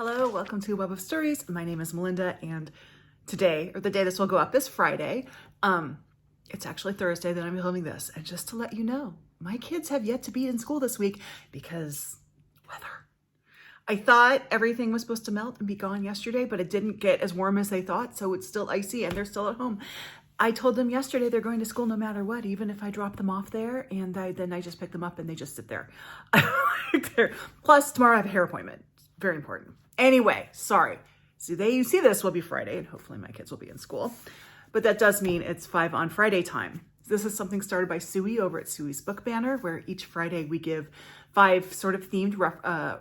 Hello, welcome to Web of Stories. My name is Melinda, and today, or the day this will go up, is Friday. It's actually Thursday that I'm filming this. And just to let you know, my kids have yet to be in school this week because weather. I thought everything was supposed to melt and be gone yesterday, but it didn't get as warm as they thought, so it's still icy and they're still at home. I told them yesterday they're going to school no matter what, even if I drop them off there, and then I just pick them up and they just sit there. Plus, tomorrow I have a hair appointment. Very important. Anyway, sorry. So you see this will be Friday, and hopefully my kids will be in school. But that does mean it's 5 on Friday time. This is something started by Suey over at Suey's Book Banner, where each Friday we give 5 sort of themed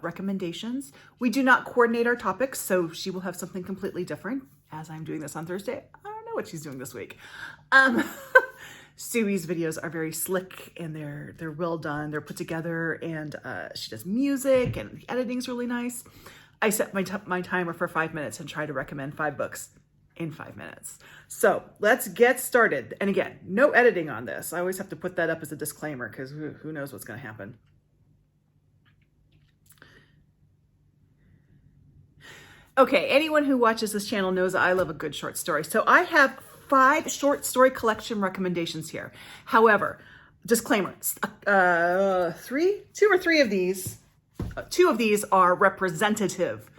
recommendations. We do not coordinate our topics, so she will have something completely different. As I'm doing this on Thursday, I don't know what she's doing this week. Suey's videos are very slick and they're well done. They're put together, and she does music and the editing's really nice. I set my timer for 5 minutes and try to recommend 5 books in 5 minutes. So let's get started. And again, no editing on this. I always have to put that up as a disclaimer because who knows what's going to happen. Okay, anyone who watches this channel knows that I love a good short story. So I have 5 short story collection recommendations here. However, disclaimer, 2 or 3 of these, 2 of these are representative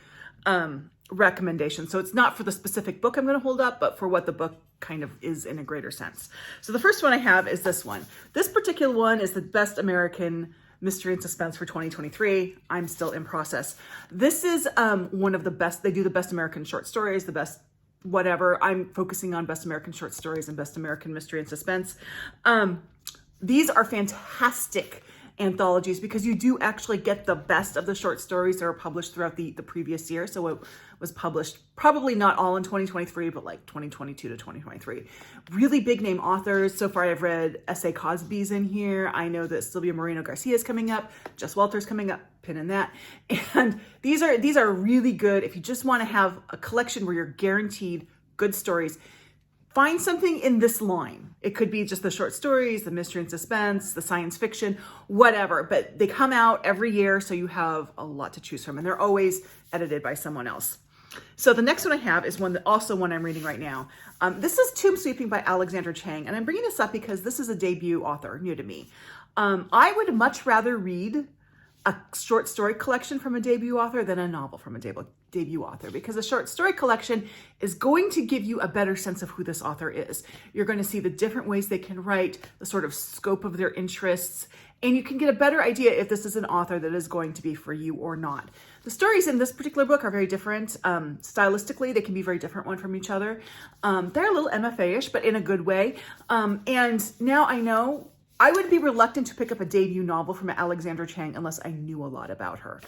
recommendations. So it's not for the specific book I'm going to hold up, but for what the book kind of is in a greater sense. So the first one I have is this one. This particular one is the Best American Mystery and Suspense for 2023. I'm still in process. This is one of the best. They do the Best American Short Stories, the best whatever. I'm focusing on Best American Short Stories and Best American Mystery and Suspense. These are fantastic anthologies because you do actually get the best of the short stories that are published throughout the previous year. So it was published probably not all in 2023, but like 2022 to 2023. Really big name authors. So far I've read S.A. Cosby's in here. I know that Silvia Moreno Garcia is coming up. Jess Walter's coming up. Pin in that. And these are really good. If you just want to have a collection where you're guaranteed good stories, find something in this line. It could be just the short stories, the mystery and suspense, the science fiction, whatever. But they come out every year, so you have a lot to choose from. And they're always edited by someone else. So the next one I have is one I'm reading right now. This is Tomb Sweeping by Alexandra Chang. And I'm bringing this up because this is a debut author, new to me. I would much rather read a short story collection from a debut author than a novel from a debut author, because a short story collection is going to give you a better sense of who this author is. You're going to see the different ways they can write, the sort of scope of their interests, and you can get a better idea if this is an author that is going to be for you or not. The stories in this particular book are very different. Stylistically, they can be very different one from each other. They're a little MFA-ish, but in a good way. And now I know I would be reluctant to pick up a debut novel from Alexandra Chang unless I knew a lot about her.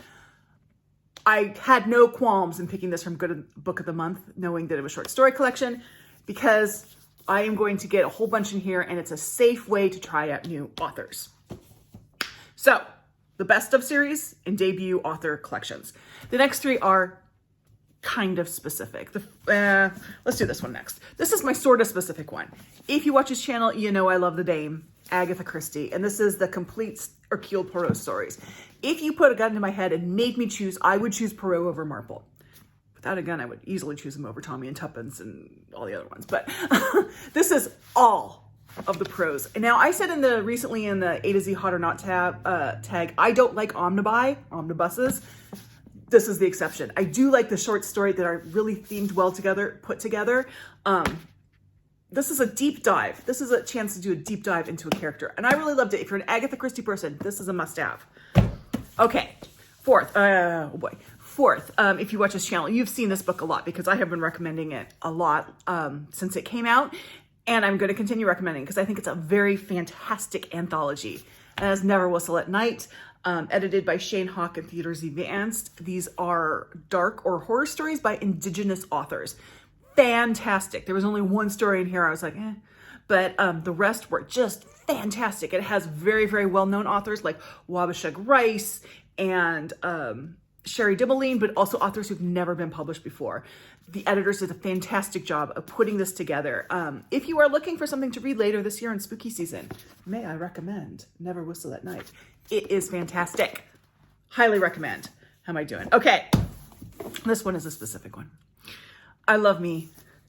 I had no qualms in picking this from Good Book of the Month, knowing that it was a short story collection, because I am going to get a whole bunch in here, and it's a safe way to try out new authors. So, the best of series and debut author collections. The next 3 are kind of specific. Let's do this one next. This is my sort of specific one. If you watch this channel, you know I love the dame, Agatha Christie, and this is the complete Hercule Poirot stories. If you put a gun to my head and made me choose, I would choose Poirot over Marple. Without a gun, I would easily choose him over Tommy and Tuppence and all the other ones. But this is all of the prose. And now I said recently in the A to Z Hot or Not tag, I don't like omnibuses. This is the exception. I do like the short story that are really themed well together, put together. This is a deep dive. This is a chance to do a deep dive into a character. And I really loved it. If you're an Agatha Christie person, this is a must-have. Okay, fourth, if you watch this channel, you've seen this book a lot because I have been recommending it a lot since it came out. And I'm going to continue recommending because I think it's a very fantastic anthology. And it's Never Whistle at Night, edited by Shane Hawk and Theodore Z. Vance. These are dark or horror stories by Indigenous authors. Fantastic. There was only one story in here I was like, eh. But the rest were just fantastic. It has very, very well-known authors like Wabashug Rice and Sherry Dimmeline, but also authors who've never been published before. The editors did a fantastic job of putting this together. If you are looking for something to read later this year in spooky season, may I recommend Never Whistle at Night. It is fantastic. Highly recommend. How am I doing? Okay. This one is a specific one. I love me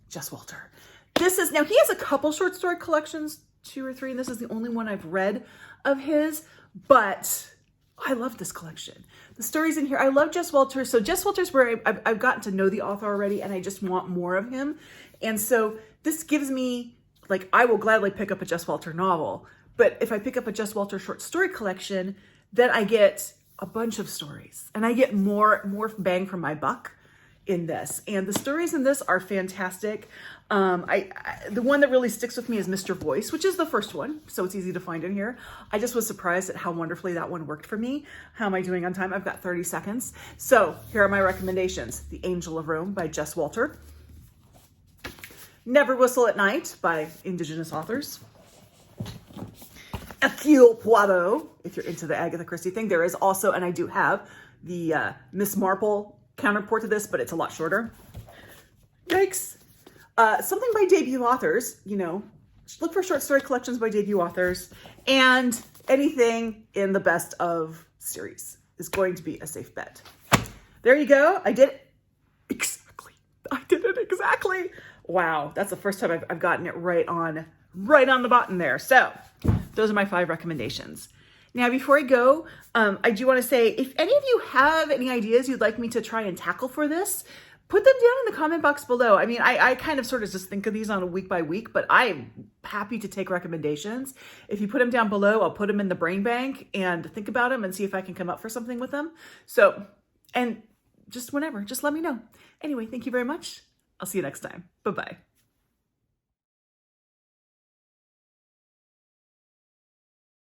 Jess Walter. Now he has a couple short story collections, 2 or 3, and this is the only one I've read of his, but I love this collection. The stories in here, I love Jess Walter. So Jess Walter's where I've gotten to know the author already, and I just want more of him. And so this gives me, like, I will gladly pick up a Jess Walter novel, but if I pick up a Jess Walter short story collection, then I get a bunch of stories, and I get more bang for my buck in this. And the stories in this are fantastic. The one that really sticks with me is Mr. Voice, which is the first one, so it's easy to find in here. I just was surprised at how wonderfully that one worked for me. How am I doing on time? I've got 30 seconds. So here are my recommendations. The Angel of Rome by Jess Walter. Never Whistle at Night by Indigenous authors. Hercule Poirot, if you're into the Agatha Christie thing. There is also, and I do have, the Miss Marple counterpart to this, but it's a lot shorter. Yikes. Something by debut authors, you know, look for short story collections by debut authors, and anything in the best of series is going to be a safe bet. There you go. I did it exactly. I did it exactly. Wow. That's the first time I've gotten it right on the button there. So those are my 5 recommendations. Now, before I go, I do want to say, if any of you have any ideas you'd like me to try and tackle for this, put them down in the comment box below. I mean, I kind of sort of just think of these on a week by week, but I'm happy to take recommendations. If you put them down below, I'll put them in the brain bank and think about them and see if I can come up for something with them. So, and just whenever, just let me know. Anyway, thank you very much. I'll see you next time. Bye-bye.